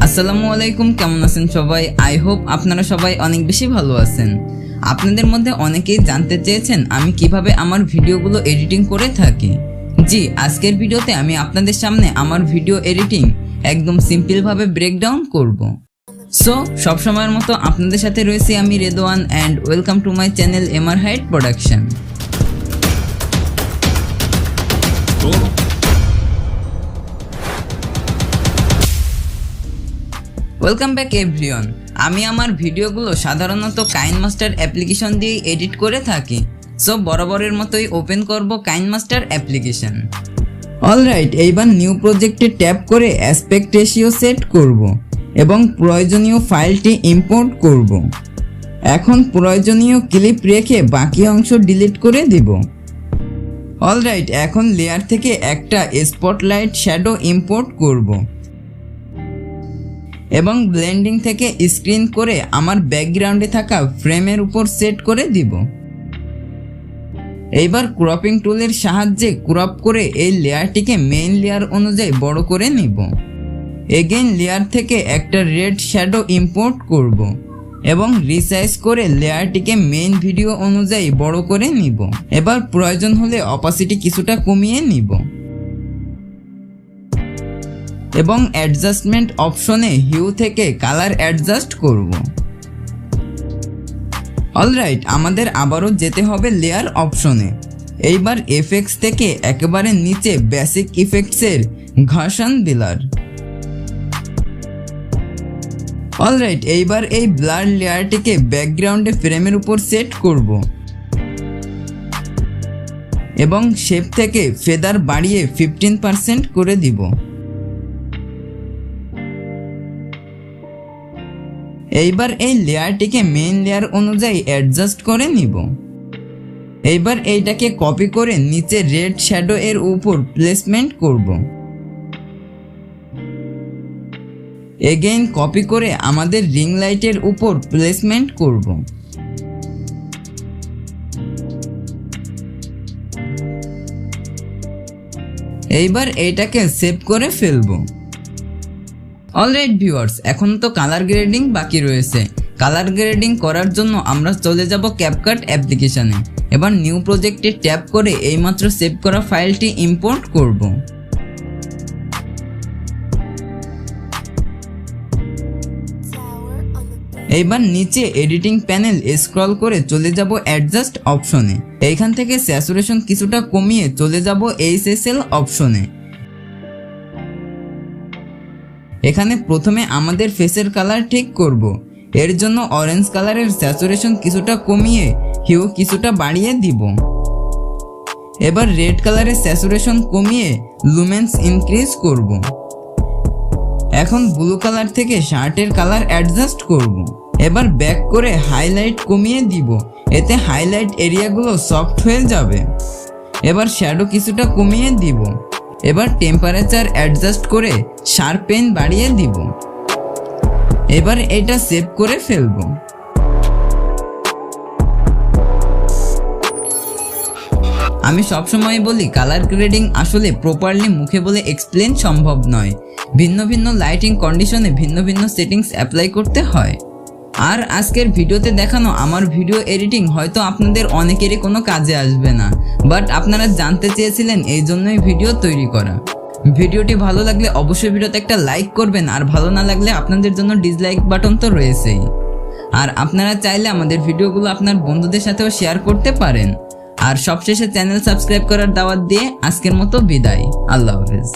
আসসালামু আলাইকুম, কেমন আছেন সবাই? আই হোপ আপনারা সবাই অনেক বেশি ভালো আছেন। আপনাদের মধ্যে অনেকেই জানতে চেয়েছেন আমি কিভাবে আমার ভিডিওগুলো এডিটিং করে থাকি। জি, আজকের ভিডিওতে আমি আপনাদের সামনে আমার ভিডিও এডিটিং একদম সিম্পলভাবে ব্রেকডাউন করব। সো সবসময়ের মতো আপনাদের সাথে রয়েছি আমি Redwan and welcome to my channel MRHP production. Welcome back everyone. আমি আমার ভিডিওগুলো সাধারণত কাইনমাস্টার অ্যাপ্লিকেশন দিয়ে এডিট করে থাকি। সো বরাবরের মতোই ওপেন করব কাইনমাস্টার অ্যাপ্লিকেশন। অলরাইট, এইবার নিউ প্রজেক্টে ট্যাপ করে অ্যাসপেক্ট রেশিও সেট করব এবং প্রয়োজনীয় ফাইলটি ইম্পোর্ট করব। এখন প্রয়োজনীয় ক্লিপ রেখে বাকি অংশ ডিলিট করে দিব। অলরাইট, এখন লেয়ার থেকে একটা স্পটলাইট শ্যাডো ইম্পোর্ট করব এবং ব্লেন্ডিং থেকে স্ক্রিন করে আমার ব্যাকগ্রাউন্ডে থাকা ফ্রেমের উপর সেট করে দিব। এইবার ক্রপিং টুলের সাহায্যে ক্রপ করে এই লেয়ারটিকে মেইন লেয়ার অনুযায়ী বড় করে নিব। এগেইন লেয়ার থেকে একটা রেড শ্যাডো ইম্পোর্ট করব এবং রিসাইজ করে লেয়ারটিকে মেইন ভিডিও অনুযায়ী বড় করে নিব। এবার প্রয়োজন হলে অপাসিটি কিছুটা কমিয়ে নিব এবং অ্যাডজাস্টমেন্ট অপশনে হিউ থেকে কালার অ্যাডজাস্ট করব। অলরাইট, আমাদের আবারও যেতে হবে লেয়ার অপশনে। এইবার এফেক্টস থেকে একেবারে নিচে বেসিক ইফেক্টসের ঘাসান বিলার। অলরাইট, এইবার এই ব্লার লেয়ারটিকে ব্যাকগ্রাউন্ডে ফ্রেমের উপর সেট করব এবং শেপ থেকে ফেদার বাড়িয়ে 15% করে দিব। এইবার এই লেয়ারটিকে মেইন লেয়ার অনুযায়ী অ্যাডজাস্ট করে নিব। এইবার এইটাকে কপি করে নিচে রেড শ্যাডো এর উপর প্লেসমেন্ট করব। এগেইন কপি করে আমাদের রিং লাইটের উপর প্লেসমেন্ট করব। এইবার এইটাকে সেভ করে ফেলবো। অলরাইট ভিউয়ার্স, এখন তো কালার গ্রেডিং বাকি রয়েছে। কালার গ্রেডিং করার জন্য আমরা চলে যাব ক্যাপকাট অ্যাপ্লিকেশনে। এবার নিউ প্রজেক্টে ট্যাপ করে এইমাত্র সেভ করা ফাইলটি ইম্পোর্ট করব। এইবার নিচে এডিটিং প্যানেল স্ক্রল করে চলে যাব অ্যাডজাস্ট অপশনে। এইখান থেকে স্যাচুরেশন কিছুটা কমিয়ে চলে যাব HSL অপশনে। এখানে প্রথমে আমাদের ফেসের কালার ঠিক করব। এর জন্য অরেঞ্জ কালারের স্যাচুরেশন কিছুটা কমিয়ে হিউ কিছুটা বাড়িয়ে দিব। এবার রেড কালারের স্যাচুরেশন কমিয়ে লুমেন্স ইনক্রিজ করব। এখন ব্লু কালার থেকে শার্টের কালার অ্যাডজাস্ট করব। এবার ব্যাক করে হাইলাইট কমিয়ে দিব, এতে হাইলাইট এরিয়াগুলো সফট হয়ে যাবে। এবার শ্যাডো কিছুটা কমিয়ে দিব। এবার টেম্পারেচার অ্যাডজাস্ট করে শার্পেন বাড়িয়ে দিব। এবার এটা সেভ করে ফেলবো। আমি সবসময় বলি কালার গ্রেডিং আসলে প্রপারলি মুখে বলে এক্সপ্লেন সম্ভব নয়। ভিন্ন ভিন্ন লাইটিং কন্ডিশনে ভিন্ন ভিন্ন সেটিংস অ্যাপ্লাই করতে হয়। আর আজকের ভিডিওতে দেখানো আমার ভিডিও এডিটিং হয়তো আপনাদের অনেকেরই কোনো কাজে আসবে না, বাট আপনারা জানতে চেয়েছিলেন, এই জন্যই ভিডিও তৈরি করা। ভিডিওটি ভালো লাগলে অবশ্যই ভিডিওতে একটা লাইক করবেন, আর ভালো না লাগলে আপনাদের জন্য ডিসলাইক বাটন তো রয়েছেই। আর আপনারা চাইলে আমাদের ভিডিওগুলো আপনার বন্ধুদের সাথেও শেয়ার করতে পারেন। আর সবশেষে চ্যানেল সাবস্ক্রাইব করার দাওয়াত দিয়ে আজকের মতো বিদায়। আল্লাহ হাফেজ।